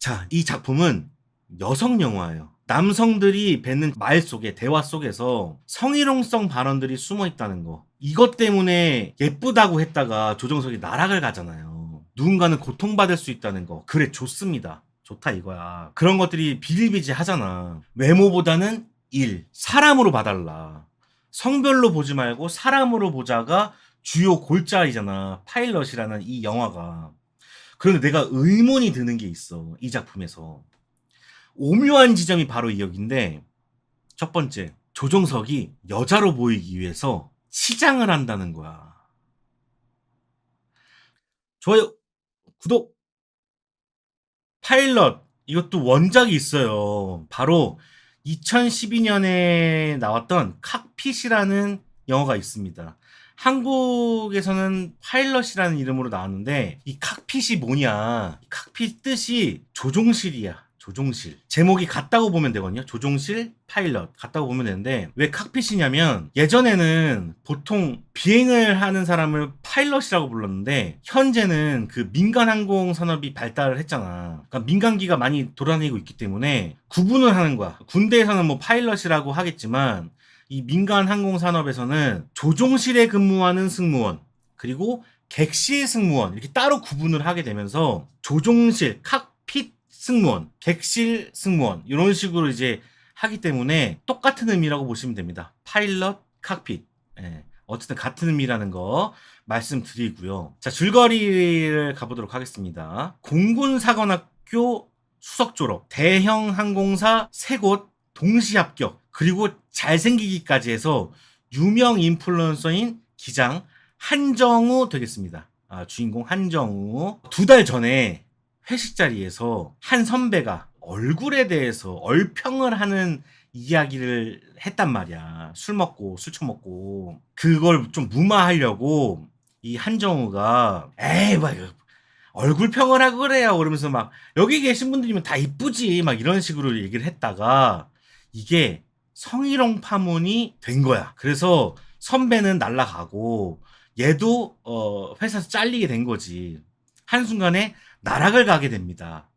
자, 이 작품은 여성 영화예요. 남성들이 뱉는 말 속에, 대화 속에서 성희롱성 발언들이 숨어 있다는 거. 이것 때문에 예쁘다고 했다가 조정석이 나락을 가잖아요. 누군가는 고통받을 수 있다는 거. 그래, 좋습니다. 좋다 이거야. 그런 것들이 비일비재하잖아. 외모보다는 일, 사람으로 봐달라. 성별로 보지 말고 사람으로 보자가 주요 골자이잖아. 파일럿이라는 이 영화가. 그런데 내가 의문이 드는 게 있어. 이 작품에서. 오묘한 지점이 바로 이 역인데, 첫 번째, 조정석이 여자로 보이기 위해서 치장을 한다는 거야. 좋아요, 구독, 파일럿, 이것도 원작이 있어요. 바로 2012년에 나왔던 칵핏이라는 영화가 있습니다. 한국에서는 파일럿이라는 이름으로 나왔는데, 이 칵핏이 뭐냐? 칵핏 뜻이 조종실이야. 조종실. 제목이 같다고 보면 되거든요. 조종실, 파일럿. 같다고 보면 되는데, 왜 칵핏이냐면, 예전에는 보통 비행을 하는 사람을 파일럿이라고 불렀는데, 현재는 그 민간 항공 산업이 발달을 했잖아. 그러니까 민간기가 많이 돌아다니고 있기 때문에 구분을 하는 거야. 군대에서는 뭐 파일럿이라고 하겠지만, 이 민간 항공 산업에서는 조종실에 근무하는 승무원, 그리고 객실 승무원, 이렇게 따로 구분을 하게 되면서 조종실, 칵핏 승무원, 객실 승무원, 이런 식으로 이제 하기 때문에 똑같은 의미라고 보시면 됩니다. 파일럿, 칵핏. 예, 어쨌든 같은 의미라는 거 말씀드리고요. 자, 줄거리를 가보도록 하겠습니다. 공군사관학교 수석 졸업, 대형 항공사 3곳 동시 합격, 그리고 잘생기기까지 해서 유명 인플루언서인 기장 한정우 되겠습니다. 주인공 한정우. 2달 전에 회식 자리에서 한 선배가 얼굴에 대해서 얼평을 하는 이야기를 했단 말이야. 술 먹고, 술 처먹고. 그걸 좀 무마하려고 이 한정우가, 에이, 막, 얼굴 평을 하고 그래요. 그러면서 막, 여기 계신 분들이면 다 이쁘지. 막 이런 식으로 얘기를 했다가, 이게 성희롱 파문이 된 거야. 그래서 선배는 날라가고, 얘도, 회사에서 잘리게 된 거지. 한순간에 나락을 가게 됩니다.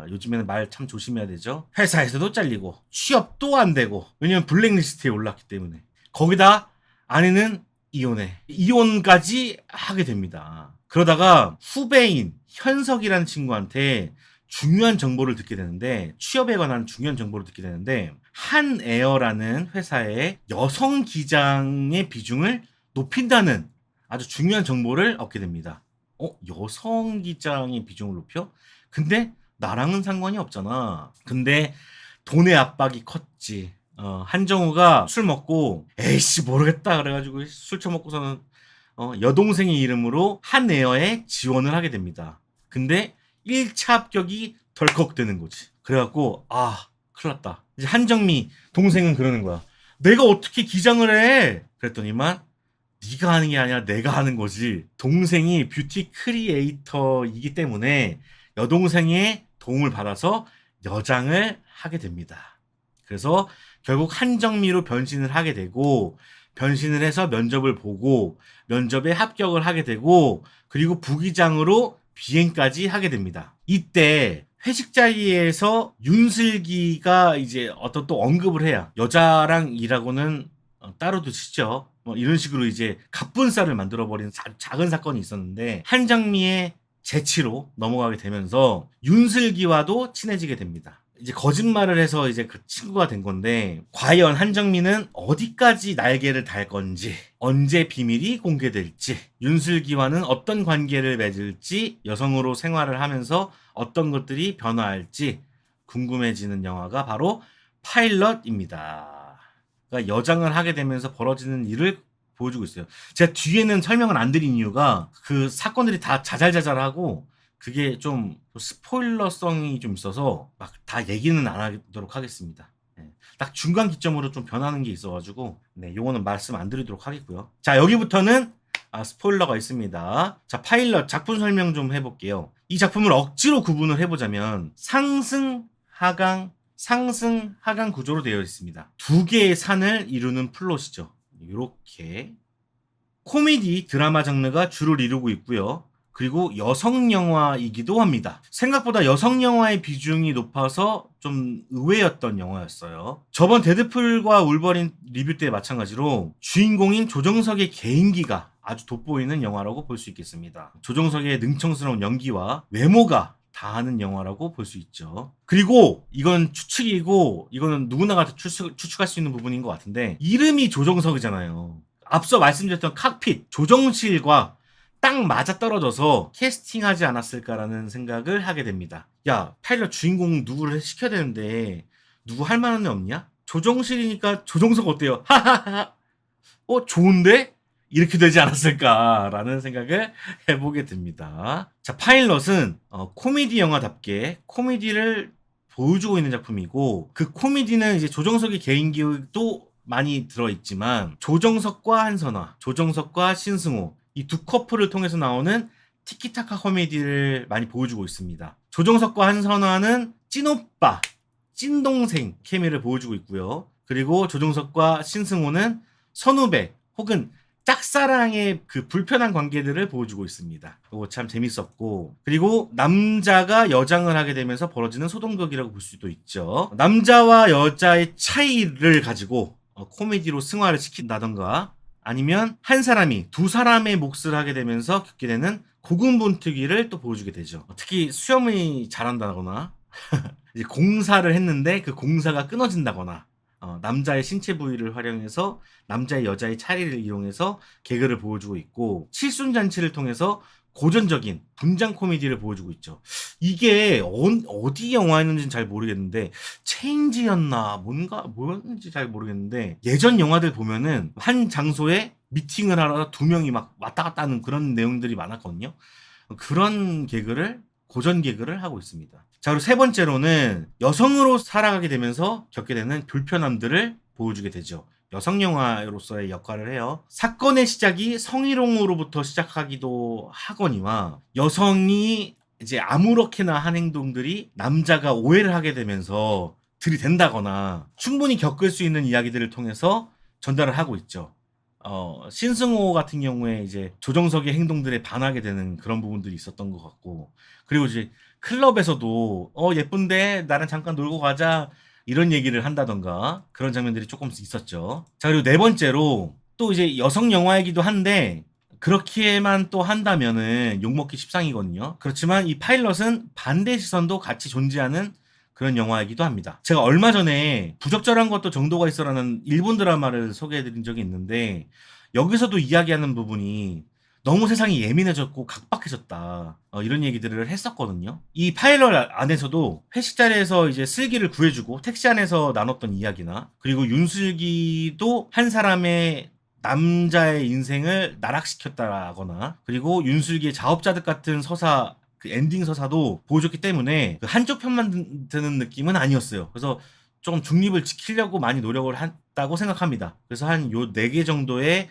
요즘에는 말 참 조심해야 되죠. 회사에서도 잘리고 취업도 안 되고, 왜냐면 블랙리스트에 올랐기 때문에. 거기다 아내는 이혼해. 이혼까지 하게 됩니다. 그러다가 후배인 현석이라는 친구한테 중요한 정보를 듣게 되는데, 취업에 관한 중요한 정보를 듣게 되는데, 한에어라는 회사의 여성 기장의 비중을 높인다는 아주 중요한 정보를 얻게 됩니다. 여성 기장의 비중을 높여? 근데 나랑은 상관이 없잖아. 근데 돈의 압박이 컸지. 한정우가 술 먹고, 에이씨, 모르겠다. 그래가지고 술 처먹고서는, 여동생의 이름으로 한에어에 지원을 하게 됩니다. 근데 1차 합격이 덜컥 되는 거지. 그래갖고, 큰일 났다. 이제 한정미 동생은 그러는 거야. 내가 어떻게 기장을 해? 그랬더니만, 네가 하는 게 아니라 내가 하는 거지. 동생이 뷰티 크리에이터이기 때문에 여동생의 도움을 받아서 여장을 하게 됩니다. 그래서 결국 한정미로 변신을 하게 되고, 변신을 해서 면접을 보고 면접에 합격을 하게 되고, 그리고 부기장으로 비행까지 하게 됩니다. 이때 회식 자리에서 윤슬기가 이제 어떤 또 언급을 해야, 여자랑 일하고는 따로 두시죠. 뭐 이런 식으로 이제 갑분싸를 만들어버린 작은 사건이 있었는데, 한정미의 재치로 넘어가게 되면서 윤슬기와도 친해지게 됩니다. 이제 거짓말을 해서 이제 그 친구가 된 건데, 과연 한정민은 어디까지 날개를 달 건지, 언제 비밀이 공개될지, 윤슬기와는 어떤 관계를 맺을지, 여성으로 생활을 하면서 어떤 것들이 변화할지 궁금해지는 영화가 바로 파일럿입니다. 그러니까 여장을 하게 되면서 벌어지는 일을 보여주고 있어요. 제가 뒤에는 설명을 안 드린 이유가, 그 사건들이 다 자잘자잘하고 그게 좀 스포일러성이 좀 있어서 막 다 얘기는 안 하도록 하겠습니다. 네. 딱 중간 기점으로 좀 변하는 게 있어가지고, 네, 요거는 말씀 안 드리도록 하겠고요. 자, 여기부터는 스포일러가 있습니다. 자, 파일럿 작품 설명 좀 해볼게요. 이 작품을 억지로 구분을 해보자면 상승, 하강, 상승, 하강 구조로 되어 있습니다. 2개의 산을 이루는 플롯이죠. 이렇게 코미디 드라마 장르가 주를 이루고 있고요. 그리고 여성 영화이기도 합니다. 생각보다 여성 영화의 비중이 높아서 좀 의외였던 영화였어요. 저번 데드풀과 울버린 리뷰 때 마찬가지로 주인공인 조정석의 개인기가 아주 돋보이는 영화라고 볼 수 있겠습니다. 조정석의 능청스러운 연기와 외모가 다하는 영화라고 볼 수 있죠. 그리고 이건 추측이고 이거는 누구나가 추측할 수 있는 부분인 것 같은데, 이름이 조정석이잖아요. 앞서 말씀드렸던 칵핏, 조정실과 딱 맞아떨어져서 캐스팅하지 않았을까라는 생각을 하게 됩니다. 야, 파일럿 주인공 누구를 시켜야 되는데 누구 할 만한 애 없냐? 조정실이니까 조정석 어때요? 하하하. 좋은데? 이렇게 되지 않았을까라는 생각을 해보게 됩니다. 자, 파일럿은 코미디 영화답게 코미디를 보여주고 있는 작품이고, 그 코미디는 이제 조정석의 개인기도 많이 들어있지만 조정석과 한선화, 조정석과 신승호, 이 두 커플을 통해서 나오는 티키타카 코미디를 많이 보여주고 있습니다. 조정석과 한선화는 찐오빠, 찐동생 케미를 보여주고 있고요. 그리고 조정석과 신승호는 선후배 혹은 짝사랑의 그 불편한 관계들을 보여주고 있습니다. 이거 참 재밌었고, 그리고 남자가 여장을 하게 되면서 벌어지는 소동극이라고 볼 수도 있죠. 남자와 여자의 차이를 가지고 코미디로 승화를 시킨다던가, 아니면 한 사람이 두 사람의 몫을 하게 되면서 겪게 되는 고군분투기를 또 보여주게 되죠. 특히 수염이 잘한다거나 이제 공사를 했는데 그 공사가 끊어진다거나, 남자의 신체 부위를 활용해서 남자의 여자의 차이를 이용해서 개그를 보여주고 있고, 칠순잔치를 통해서 고전적인 분장 코미디를 보여주고 있죠. 이게 어디 영화였는지는 잘 모르겠는데, 체인지였나 뭐였는지 잘 모르겠는데, 예전 영화들 보면은 한 장소에 미팅을 하러 두 명이 막 왔다 갔다 하는 그런 내용들이 많았거든요. 그런 고전 개그를 하고 있습니다. 자, 그리고 세 번째로는 여성으로 살아가게 되면서 겪게 되는 불편함들을 보여주게 되죠. 여성 영화로서의 역할을 해요. 사건의 시작이 성희롱으로부터 시작하기도 하거니와, 여성이 이제 아무렇게나 한 행동들이 남자가 오해를 하게 되면서 들이댄다거나, 충분히 겪을 수 있는 이야기들을 통해서 전달을 하고 있죠. 신승호 같은 경우에 이제 조정석의 행동들에 반하게 되는 그런 부분들이 있었던 것 같고, 그리고 이제 클럽에서도 예쁜데 나랑 잠깐 놀고 가자 이런 얘기를 한다던가, 그런 장면들이 조금씩 있었죠. 자, 그리고 네 번째로 또 이제 여성 영화이기도 한데, 그렇게만 또 한다면은 욕먹기 십상이거든요. 그렇지만 이 파일럿은 반대 시선도 같이 존재하는 그런 영화이기도 합니다. 제가 얼마 전에 부적절한 것도 정도가 있어라는 일본 드라마를 소개해드린 적이 있는데, 여기서도 이야기하는 부분이 너무 세상이 예민해졌고 각박해졌다, 이런 얘기들을 했었거든요. 이 파일럿 안에서도 회식 자리에서 이제 슬기를 구해주고 택시 안에서 나눴던 이야기나, 그리고 윤슬기도 한 사람의 남자의 인생을 나락시켰다거나, 그리고 윤슬기의 자업자득 같은 서사, 그 엔딩 서사도 보여줬기 때문에 그 한쪽 편만 드는 느낌은 아니었어요. 그래서 좀 중립을 지키려고 많이 노력을 했다고 생각합니다. 그래서 한 요 4개 정도의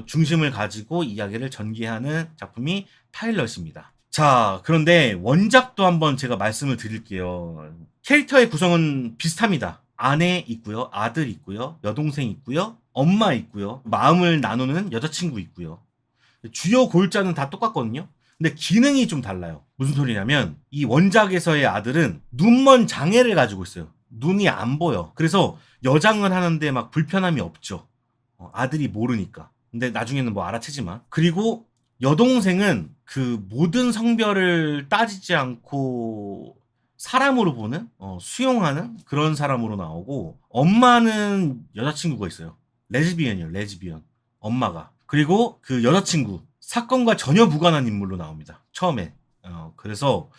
중심을 가지고 이야기를 전개하는 작품이 파일럿입니다. 자, 그런데 원작도 한번 제가 말씀을 드릴게요. 캐릭터의 구성은 비슷합니다. 아내 있고요, 아들 있고요, 여동생 있고요, 엄마 있고요, 마음을 나누는 여자친구 있고요. 주요 골자는 다 똑같거든요. 근데 기능이 좀 달라요. 무슨 소리냐면, 이 원작에서의 아들은 눈먼 장애를 가지고 있어요. 눈이 안 보여. 그래서 여장을 하는데 막 불편함이 없죠. 아들이 모르니까. 근데 나중에는 뭐 알아채지만. 그리고 여동생은 그 모든 성별을 따지지 않고 사람으로 보는, 수용하는 그런 사람으로 나오고, 엄마는 여자친구가 있어요. 레즈비언이에요, 레즈비언. 엄마가. 그리고 그 여자친구, 사건과 전혀 무관한 인물로 나옵니다, 처음에. 그래서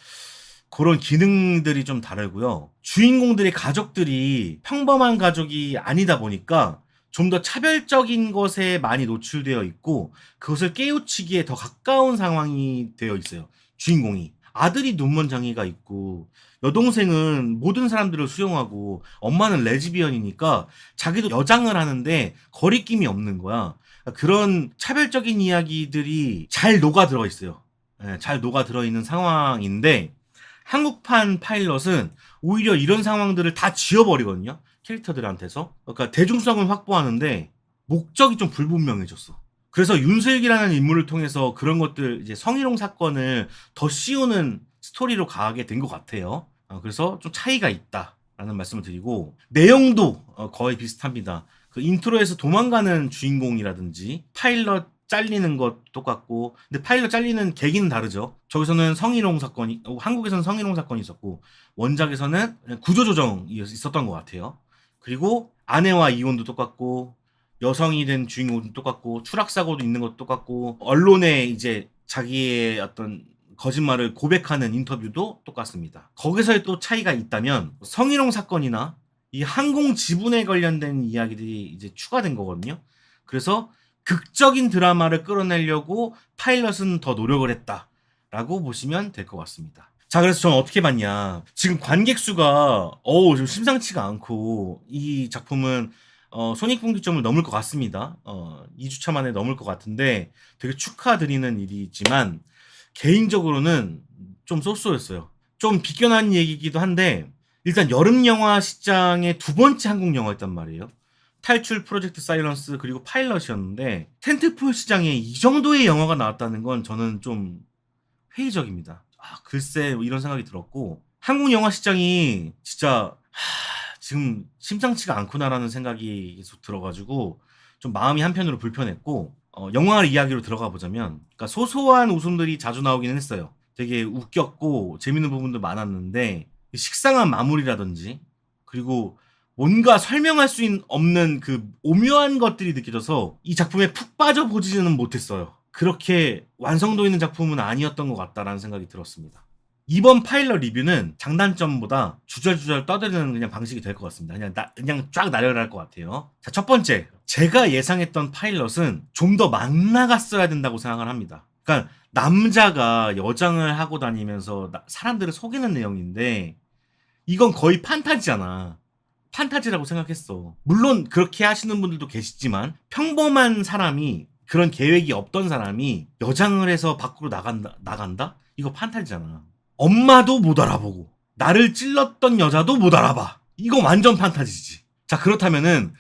그런 기능들이 좀 다르고요. 주인공들의 가족들이 평범한 가족이 아니다 보니까 좀 더 차별적인 것에 많이 노출되어 있고, 그것을 깨우치기에 더 가까운 상황이 되어 있어요, 주인공이. 아들이 눈먼 장애가 있고, 여동생은 모든 사람들을 수용하고, 엄마는 레즈비언이니까 자기도 여장을 하는데 거리낌이 없는 거야. 그런 차별적인 이야기들이 잘 녹아들어 있어요. 잘 녹아들어 있는 상황인데, 한국판 파일럿은 오히려 이런 상황들을 다 지워버리거든요, 캐릭터들한테서. 그러니까 대중성은 확보하는데 목적이 좀 불분명해졌어. 그래서 윤슬기라는 인물을 통해서 그런 것들 이제 성희롱 사건을 더 씌우는 스토리로 가게 된 것 같아요. 그래서 좀 차이가 있다라는 말씀을 드리고 내용도 거의 비슷합니다. 그 인트로에서 도망가는 주인공이라든지 파일럿 잘리는 것 똑같고 근데 파일럿 잘리는 계기는 다르죠. 저기서는 성희롱 사건이 한국에서는 성희롱 사건이 있었고 원작에서는 구조조정이 있었던 것 같아요. 그리고 아내와 이혼도 똑같고 여성이 된 주인공도 똑같고 추락사고도 있는 것도 똑같고 언론에 이제 자기의 어떤 거짓말을 고백하는 인터뷰도 똑같습니다. 거기서의 또 차이가 있다면 성희롱 사건이나 이 항공 지분에 관련된 이야기들이 이제 추가된 거거든요. 그래서 극적인 드라마를 끌어내려고 파일럿은 더 노력을 했다라고 보시면 될 것 같습니다. 자, 그래서 저는 어떻게 봤냐. 지금 관객 수가 좀 심상치가 않고 이 작품은 손익분기점을 넘을 것 같습니다. 2주차 만에 넘을 것 같은데 되게 축하드리는 일이지만 개인적으로는 좀 쏘쏘였어요. 좀 비껴난 얘기이기도 한데 일단 여름 영화 시장의 두 번째 한국 영화였단 말이에요. 탈출 프로젝트 사일런스 그리고 파일럿이었는데 텐트폴 시장에 이 정도의 영화가 나왔다는 건 저는 좀 회의적입니다. 글쎄 이런 생각이 들었고 한국 영화 시장이 진짜 지금 심상치가 않구나라는 생각이 계속 들어가지고 좀 마음이 한편으로 불편했고 영화 이야기로 들어가 보자면 그러니까 소소한 웃음들이 자주 나오기는 했어요. 되게 웃겼고 재밌는 부분도 많았는데 식상한 마무리라든지 그리고 뭔가 설명할 수 없는 그 오묘한 것들이 느껴져서 이 작품에 푹 빠져보지는 못했어요. 그렇게 완성도 있는 작품은 아니었던 것 같다라는 생각이 들었습니다. 이번 파일럿 리뷰는 장단점보다 주절주절 떠드는 그냥 방식이 될 것 같습니다. 그냥 쫙 나열할 것 같아요. 자, 첫 번째. 제가 예상했던 파일럿은 좀 더 막 나갔어야 된다고 생각을 합니다. 그러니까 남자가 여장을 하고 다니면서 사람들을 속이는 내용인데 이건 거의 판타지잖아. 판타지라고 생각했어. 물론 그렇게 하시는 분들도 계시지만 평범한 사람이 그런 계획이 없던 사람이 여장을 해서 밖으로 나간다? 이거 판타지잖아. 엄마도 못 알아보고 나를 찔렀던 여자도 못 알아봐. 이거 완전 판타지지. 자, 그렇다면은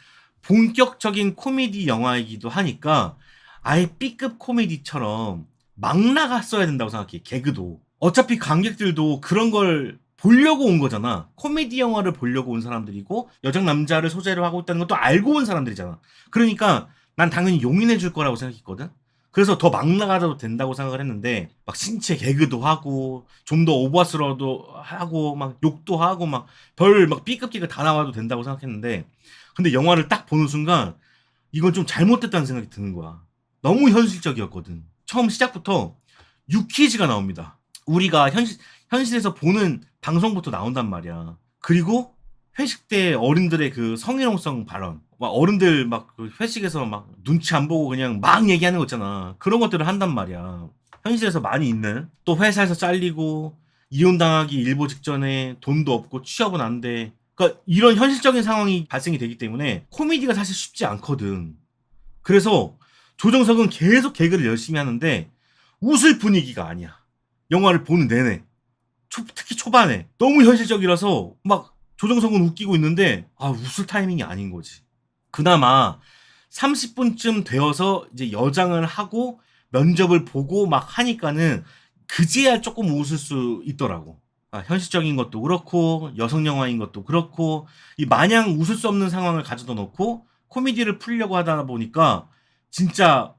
본격적인 코미디 영화이기도 하니까 아예 B급 코미디처럼 막 나갔어야 된다고 생각해. 개그도. 어차피 관객들도 그런 걸 보려고 온 거잖아. 코미디 영화를 보려고 온 사람들이고 여장 남자를 소재로 하고 있다는 것도 알고 온 사람들이잖아. 그러니까 난 당연히 용인해 줄 거라고 생각했거든. 그래서 더 막 나가도 된다고 생각을 했는데 막 신체 개그도 하고 좀 더 오버스러워도 하고 막 욕도 하고 막 별 막 B급 개그 다 나와도 된다고 생각했는데 근데 영화를 딱 보는 순간 이건 좀 잘못됐다는 생각이 드는 거야. 너무 현실적이었거든. 처음 시작부터 유퀴즈가 나옵니다. 우리가 현실에서 보는 방송부터 나온단 말이야. 그리고 회식 때 어른들의 그 성희롱성 발언, 막 어른들 막 그 회식에서 막 눈치 안 보고 그냥 막 얘기하는 거 있잖아. 그런 것들을 한단 말이야. 현실에서 많이 있는. 또 회사에서 잘리고 이혼당하기 일보 직전에 돈도 없고 취업은 안 돼. 그러니까 이런 현실적인 상황이 발생이 되기 때문에 코미디가 사실 쉽지 않거든. 그래서 조정석은 계속 개그를 열심히 하는데 웃을 분위기가 아니야. 영화를 보는 내내. 특히 초반에 너무 현실적이라서 막 조정석은 웃기고 있는데 웃을 타이밍이 아닌 거지. 그나마 30분쯤 되어서 이제 여장을 하고 면접을 보고 막 하니까는 그제야 조금 웃을 수 있더라고. 현실적인 것도 그렇고 여성 영화인 것도 그렇고 이 마냥 웃을 수 없는 상황을 가져다 놓고 코미디를 풀려고 하다 보니까 진짜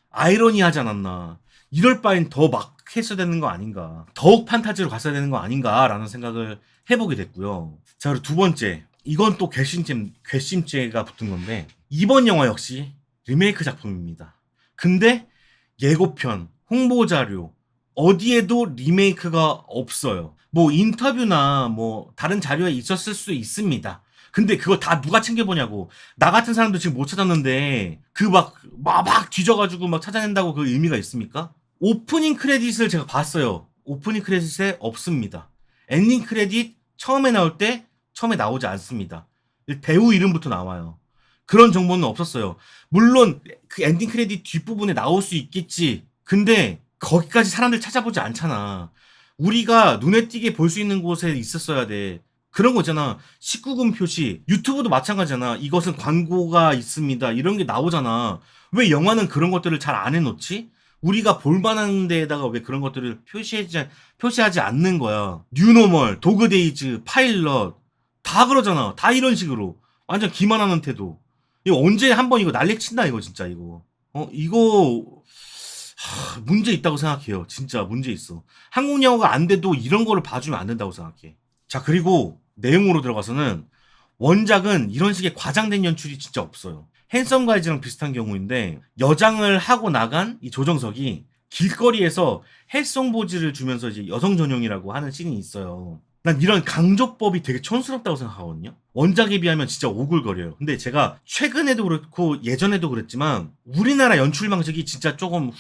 아이러니하지 않았나. 이럴 바엔 더 막 했어야 되는 거 아닌가. 더욱 판타지로 갔어야 되는 거 아닌가라는 생각을 해보게 됐고요. 자, 그리고 두 번째. 이건 또 괘씸죄가 붙은 건데 이번 영화 역시 리메이크 작품입니다. 근데 예고편, 홍보자료 어디에도 리메이크가 없어요. 뭐 인터뷰나 뭐 다른 자료에 있었을 수 있습니다. 근데 그거 다 누가 챙겨보냐고. 나 같은 사람도 지금 못 찾았는데 그 막 뒤져가지고 막 찾아낸다고 그 의미가 있습니까? 오프닝 크레딧을 제가 봤어요. 오프닝 크레딧에 없습니다. 엔딩 크레딧 처음에 나올 때 처음에 나오지 않습니다. 배우 이름부터 나와요. 그런 정보는 없었어요. 물론 그 엔딩 크레딧 뒷부분에 나올 수 있겠지. 근데 거기까지 사람들 찾아보지 않잖아. 우리가 눈에 띄게 볼 수 있는 곳에 있었어야 돼. 그런 거 있잖아. 19금 표시. 유튜브도 마찬가지잖아. 이것은 광고가 있습니다. 이런 게 나오잖아. 왜 영화는 그런 것들을 잘 안 해놓지? 우리가 볼만한 데에다가 왜 그런 것들을 표시하지 않는 거야. 뉴노멀, 도그데이즈, 파일럿. 다 그러잖아. 다 이런 식으로. 완전 기만하는 태도. 이거 언제 한번 이거 난리 친다, 이거 진짜, 이거. 이거, 문제 있다고 생각해요. 진짜 문제 있어. 한국 영화가 안 돼도 이런 거를 봐주면 안 된다고 생각해. 자, 그리고 내용으로 들어가서는 원작은 이런 식의 과장된 연출이 진짜 없어요. 핸섬 가이즈랑 비슷한 경우인데 여장을 하고 나간 이 조정석이 길거리에서 헬송보지를 주면서 이제 여성 전용이라고 하는 씬이 있어요. 난 이런 강조법이 되게 촌스럽다고 생각하거든요. 원작에 비하면 진짜 오글거려요. 근데 제가 최근에도 그렇고 예전에도 그랬지만 우리나라 연출 방식이 진짜 조금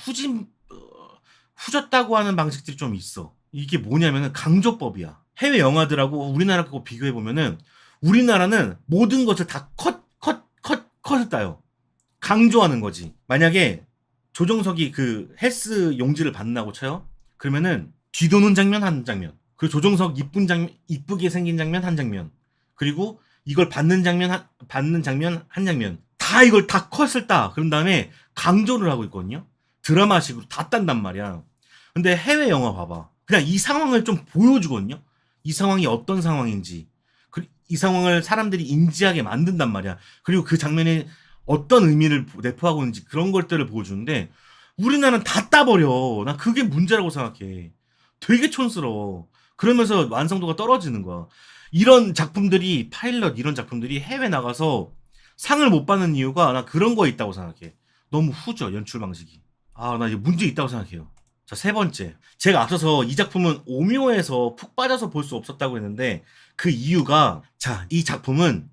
후졌다고 하는 방식들이 좀 있어. 이게 뭐냐면은 강조법이야. 해외 영화들하고 우리나라 거 비교해보면은 우리나라는 모든 것을 다 컷을 따요. 강조하는 거지. 만약에 조정석이 그 헬스 용지를 받는다고 쳐요. 그러면은 뒤도는 장면 한 장면. 그 조정석 이쁘게 생긴 장면 한 장면. 그리고 이걸 받는 장면 한 장면. 다 이걸 다 컷을 따. 그런 다음에 강조를 하고 있거든요. 드라마식으로 다 딴단 말이야. 근데 해외 영화 봐봐. 그냥 이 상황을 좀 보여주거든요. 이 상황이 어떤 상황인지. 이 상황을 사람들이 인지하게 만든단 말이야. 그리고 그 장면에 어떤 의미를 내포하고 있는지 그런 것들을 보여주는데 우리나라는 다 따버려. 난 그게 문제라고 생각해. 되게 촌스러워. 그러면서 완성도가 떨어지는 거야. 이런 작품들이 파일럿 이런 작품들이 해외 나가서 상을 못 받는 이유가 나 그런 거에 있다고 생각해. 너무 후져 연출 방식이. 나 이게 문제 있다고 생각해요. 자, 세 번째. 제가 앞서서 이 작품은 오묘해서 푹 빠져서 볼 수 없었다고 했는데 그 이유가 이 작품은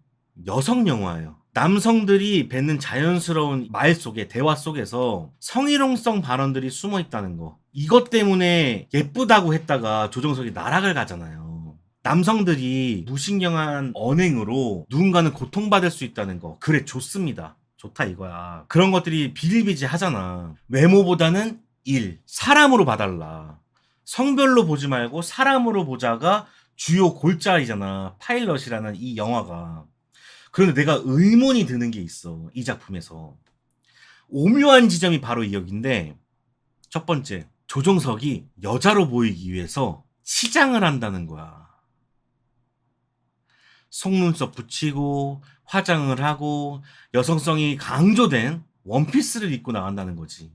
여성 영화예요. 남성들이 뱉는 자연스러운 말 속에 대화 속에서 성희롱성 발언들이 숨어 있다는 거. 이것 때문에 예쁘다고 했다가 조정석이 나락을 가잖아요. 남성들이 무신경한 언행으로 누군가는 고통받을 수 있다는 거. 그래, 좋습니다. 좋다 이거야. 그런 것들이 비일비재하잖아. 외모보다는 사람으로 봐달라. 성별로 보지 말고 사람으로 보자가 주요 골자이잖아. 파일럿이라는 이 영화가. 그런데 내가 의문이 드는 게 있어. 이 작품에서. 오묘한 지점이 바로 이 여기인데 첫 번째, 조정석이 여자로 보이기 위해서 치장을 한다는 거야. 속눈썹 붙이고 화장을 하고 여성성이 강조된 원피스를 입고 나간다는 거지.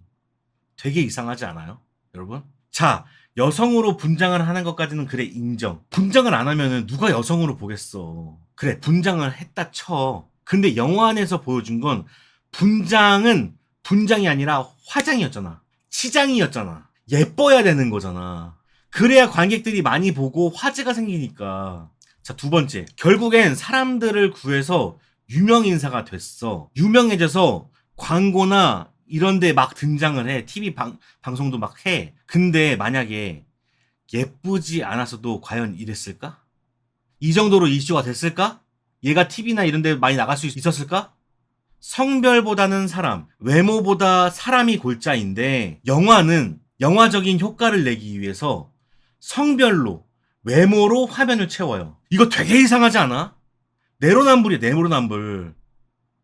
되게 이상하지 않아요? 여러분? 자, 여성으로 분장을 하는 것까지는 그래 인정. 분장을 안 하면은 누가 여성으로 보겠어. 그래, 분장을 했다 쳐. 근데 영화 안에서 보여준 건 분장은 분장이 아니라 화장이었잖아. 치장이었잖아. 예뻐야 되는 거잖아. 그래야 관객들이 많이 보고 화제가 생기니까. 자, 두 번째. 결국엔 사람들을 구해서 유명인사가 됐어. 유명해져서 광고나 이런데 막 등장을 해. TV 방송도 막 해. 근데 만약에 예쁘지 않았어도 과연 이랬을까? 이 정도로 이슈가 됐을까? 얘가 TV나 이런데 많이 나갈 수 있었을까? 성별보다는 사람, 외모보다 사람이 골자인데 영화는 영화적인 효과를 내기 위해서 성별로, 외모로 화면을 채워요. 이거 되게 이상하지 않아? 내로남불이야, 내로남불.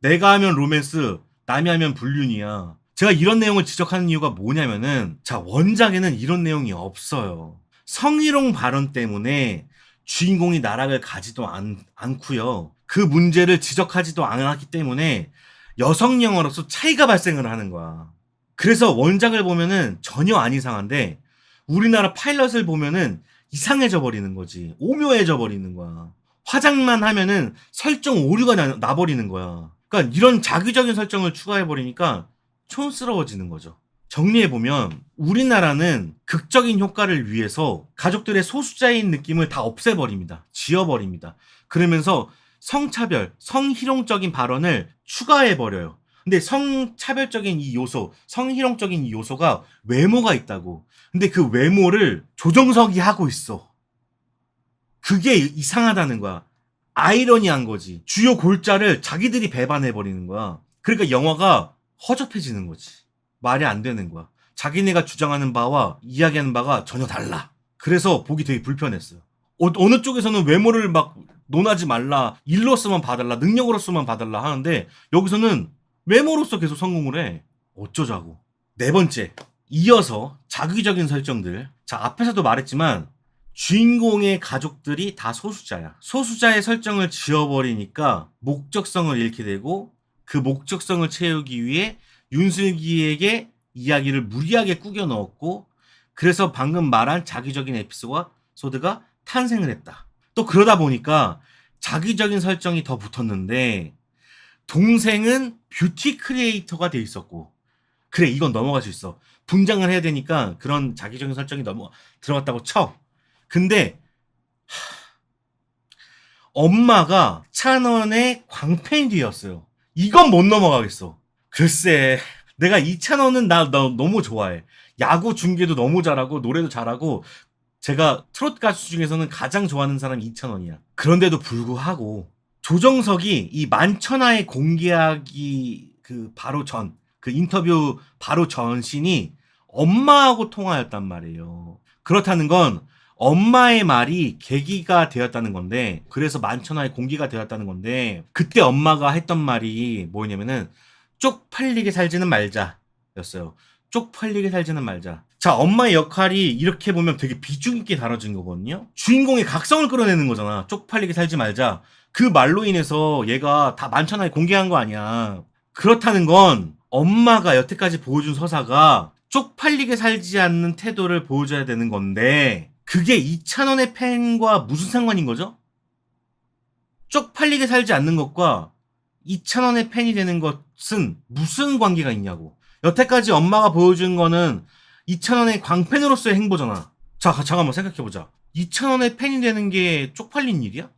내가 하면 로맨스, 남이 하면 불륜이야. 제가 이런 내용을 지적하는 이유가 뭐냐면은 원작에는 이런 내용이 없어요. 성희롱 발언 때문에 주인공이 나락을 가지도 않고요. 그 문제를 지적하지도 않았기 때문에 여성 영화로서 차이가 발생을 하는 거야. 그래서 원작을 보면은 전혀 안 이상한데 우리나라 파일럿을 보면은 이상해져 버리는 거지. 오묘해져 버리는 거야. 화장만 하면은 설정 오류가 나버리는 거야. 그러니까 이런 자기적인 설정을 추가해버리니까 촌스러워지는 거죠. 정리해보면 우리나라는 극적인 효과를 위해서 가족들의 소수자인 느낌을 다 없애버립니다. 지워버립니다. 그러면서 성차별, 성희롱적인 발언을 추가해버려요. 근데 성차별적인 이 요소, 성희롱적인 이 요소가 외모가 있다고. 근데 그 외모를 조정석이 하고 있어. 그게 이상하다는 거야. 아이러니한 거지. 주요 골자를 자기들이 배반해버리는 거야. 그러니까 영화가 허접해지는 거지. 말이 안 되는 거야. 자기네가 주장하는 바와 이야기하는 바가 전혀 달라. 그래서 보기 되게 불편했어요. 어느 쪽에서는 외모를 막 논하지 말라, 일로서만 봐달라, 능력으로서만 봐달라 하는데 여기서는 외모로서 계속 성공을 해. 어쩌자고. 네 번째, 이어서 자기적인 설정들. 자, 앞에서도 말했지만 주인공의 가족들이 다 소수자야. 소수자의 설정을 지워버리니까 목적성을 잃게 되고, 그 목적성을 채우기 위해 윤슬기에게 이야기를 무리하게 꾸겨 넣었고, 그래서 방금 말한 자기적인 에피소드가 탄생을 했다. 또 그러다 보니까 자기적인 설정이 더 붙었는데, 동생은 뷰티 크리에이터가 돼 있었고, 그래, 이건 넘어갈 수 있어. 분장을 해야 되니까 그런 자기적인 설정이 들어갔다고 쳐. 근데 엄마가 이찬원의 광팬이었어요. 이건 못 넘어가겠어. 글쎄, 내가 이찬원은 나 너무 좋아해. 야구 중계도 너무 잘하고 노래도 잘하고, 제가 트로트 가수 중에서는 가장 좋아하는 사람이 이찬원이야. 그런데도 불구하고 조정석이 이 만천하에 공개하기 바로 전, 그 인터뷰 바로 전 씬이 엄마하고 통화였단 말이에요. 그렇다는 건 엄마의 말이 계기가 되었다는 건데, 그래서 만천하에 공개가 되었다는 건데, 그때 엄마가 했던 말이 뭐냐면은 쪽팔리게 살지는 말자 였어요. 쪽팔리게 살지는 말자. 자, 엄마의 역할이 이렇게 보면 되게 비중 있게 다뤄진 거거든요. 주인공의 각성을 끌어내는 거잖아. 쪽팔리게 살지 말자. 그 말로 인해서 얘가 다 만천하에 공개한 거 아니야. 그렇다는 건 엄마가 여태까지 보여준 서사가 쪽팔리게 살지 않는 태도를 보여줘야 되는 건데, 그게 이찬원의 팬과 무슨 상관인 거죠? 쪽팔리게 살지 않는 것과 이찬원의 팬이 되는 것은 무슨 관계가 있냐고. 여태까지 엄마가 보여준 거는 이찬원의 광팬으로서의 행보잖아. 자, 잠깐만 생각해보자. 이찬원의 팬이 되는 게 쪽팔린 일이야?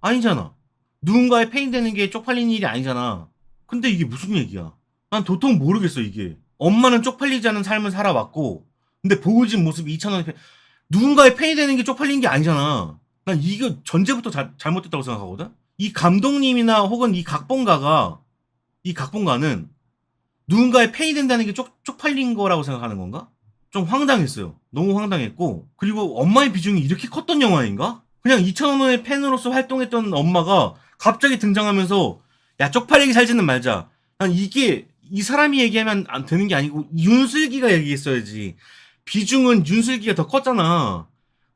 아니잖아. 누군가의 팬이 되는 게 쪽팔린 일이 아니잖아. 근데 이게 무슨 얘기야? 난 도통 모르겠어, 이게. 엄마는 쪽팔리지 않은 삶을 살아왔고, 근데 보여진 모습이 이찬원의 팬, 누군가의 팬이 되는 게 쪽팔린 게 아니잖아. 난 이거 전제부터 잘못됐다고 생각하거든? 이 감독님이나 혹은 이 각본가는 누군가의 팬이 된다는 게 쪽팔린 거라고 생각하는 건가? 좀 황당했어요. 너무 황당했고, 그리고 엄마의 비중이 이렇게 컸던 영화인가? 그냥 이찬원의 팬으로서 활동했던 엄마가 갑자기 등장하면서 야, 쪽팔리게 살지는 말자. 난 이게 이 사람이 얘기하면 안 되는 게 아니고 윤슬기가 얘기했어야지. 비중은 윤슬기가 더 컸잖아.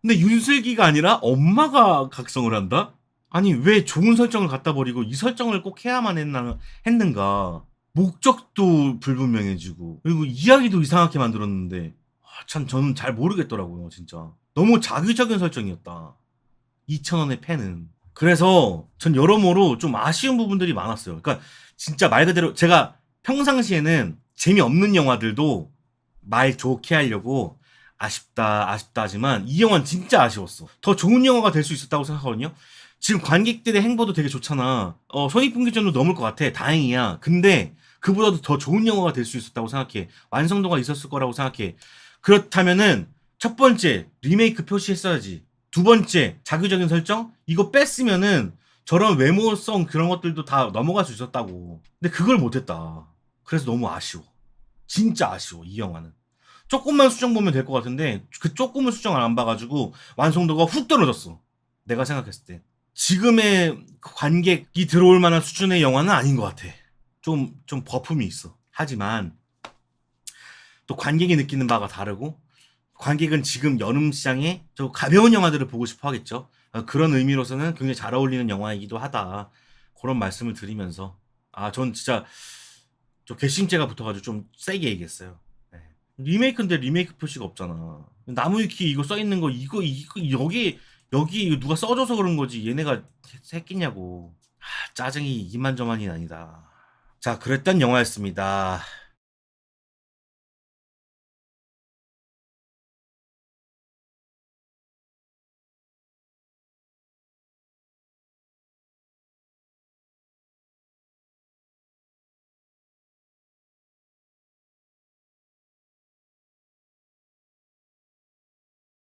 근데 윤슬기가 아니라 엄마가 각성을 한다? 아니, 왜 좋은 설정을 갖다 버리고 이 설정을 꼭 해야만 했는가? 목적도 불분명해지고, 그리고 이야기도 이상하게 만들었는데, 참 저는 잘 모르겠더라고요, 진짜. 너무 자기적인 설정이었다, 이찬원의 팬은. 그래서 전 여러모로 좀 아쉬운 부분들이 많았어요. 그러니까 진짜 말 그대로 제가 평상시에는 재미없는 영화들도 말 좋게 하려고 아쉽다 하지만 이 영화는 진짜 아쉬웠어. 더 좋은 영화가 될 수 있었다고 생각하거든요. 지금 관객들의 행보도 되게 좋잖아. 손익분기점도 넘을 것 같아. 다행이야. 근데 그보다도 더 좋은 영화가 될 수 있었다고 생각해. 완성도가 있었을 거라고 생각해. 그렇다면은 첫 번째, 리메이크 표시했어야지. 두 번째, 자기적인 설정? 이거 뺐으면은 저런 외모성 그런 것들도 다 넘어갈 수 있었다고. 근데 그걸 못했다. 그래서 너무 아쉬워. 진짜 아쉬워, 이 영화는. 조금만 수정 보면 될 것 같은데 그 조금은 수정을 안 봐가지고 완성도가 훅 떨어졌어, 내가 생각했을 때. 지금의 관객이 들어올 만한 수준의 영화는 아닌 것 같아. 좀 버품이 있어. 하지만 또 관객이 느끼는 바가 다르고, 관객은 지금 여름 시장에 좀 가벼운 영화들을 보고 싶어 하겠죠. 그런 의미로서는 굉장히 잘 어울리는 영화이기도 하다, 그런 말씀을 드리면서, 전 진짜 좀 괘씸죄가 붙어가지고 좀 세게 얘기했어요. 네. 리메이크인데 리메이크 표시가 없잖아. 나무위키 이거 써있는 거, 이거 여기 이거 누가 써줘서 그런 거지, 얘네가 했겠냐고. 짜증이 이만저만이 아니다. 자, 그랬던 영화였습니다.